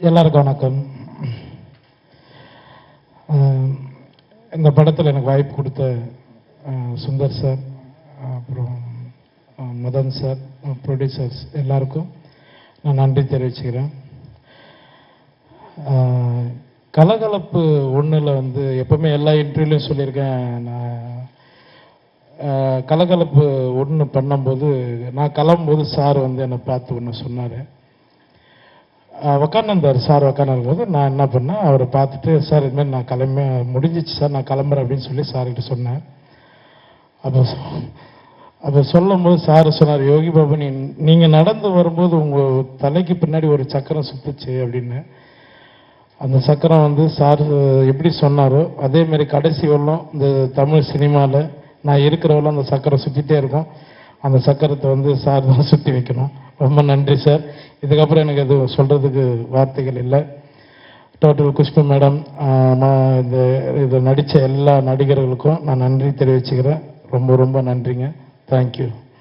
எல்லாருக்கும் வணக்கம். இந்த படத்தில் எனக்கு வாய்ப்பு கொடுத்த சுந்தர் சார், அப்புறம் மதன் சார், ப்ரொடியூசர்ஸ் எல்லாருக்கும் நான் நன்றி தெரிவிச்சுக்கிறேன். கலகலப்பு ஒன்றில் வந்து எப்பவுமே எல்லா இன்டர்வியூலையும் சொல்லியிருக்கேன். நான் கலகலப்பு ஒன்று பண்ணும்போது நான் கிளம்பும்போது சார் வந்து என்னை பார்த்து ஒன்று சொன்னார். உக்காந்துருந்தார் சார். உக்காந்துருக்கும்போது நான் என்ன பண்ணேன், அவரை பார்த்துட்டு சார் இதுமாதிரி நான் கிளம்ப முடிஞ்சிச்சு சார், நான் கிளம்புறேன் அப்படின்னு சொல்லி சார்கிட்ட சொன்னேன். அப்போ சொல்லும் போது சார் சொன்னார், யோகி பாபு நீங்கள் நடந்து வரும்போது உங்கள் தலைக்கு பின்னாடி ஒரு சக்கரம் சுற்றுச்சு அப்படின்னு. அந்த சக்கரம் வந்து சார் எப்படி சொன்னாரோ அதேமாரி கடைசி வரலும் இந்த தமிழ் சினிமாவில் நான் இருக்கிறவங்களும் அந்த சக்கரம் சுற்றிட்டே இருக்கும். அந்த சக்கரத்தை வந்து சார் தான் சுற்றி வைக்கணும். ரொம்ப நன்றி சார். இதுக்கப்புறம் எனக்கு அது சொல்கிறதுக்கு வார்த்தைகள் இல்லை. டோட்டல் குஷ்பு மேடம், நான் இதை நடித்த எல்லா நடிகர்களுக்கும் நான் நன்றி தெரிவிச்சுக்கிறேன். ரொம்ப ரொம்ப நன்றிங்க. தேங்க்யூ.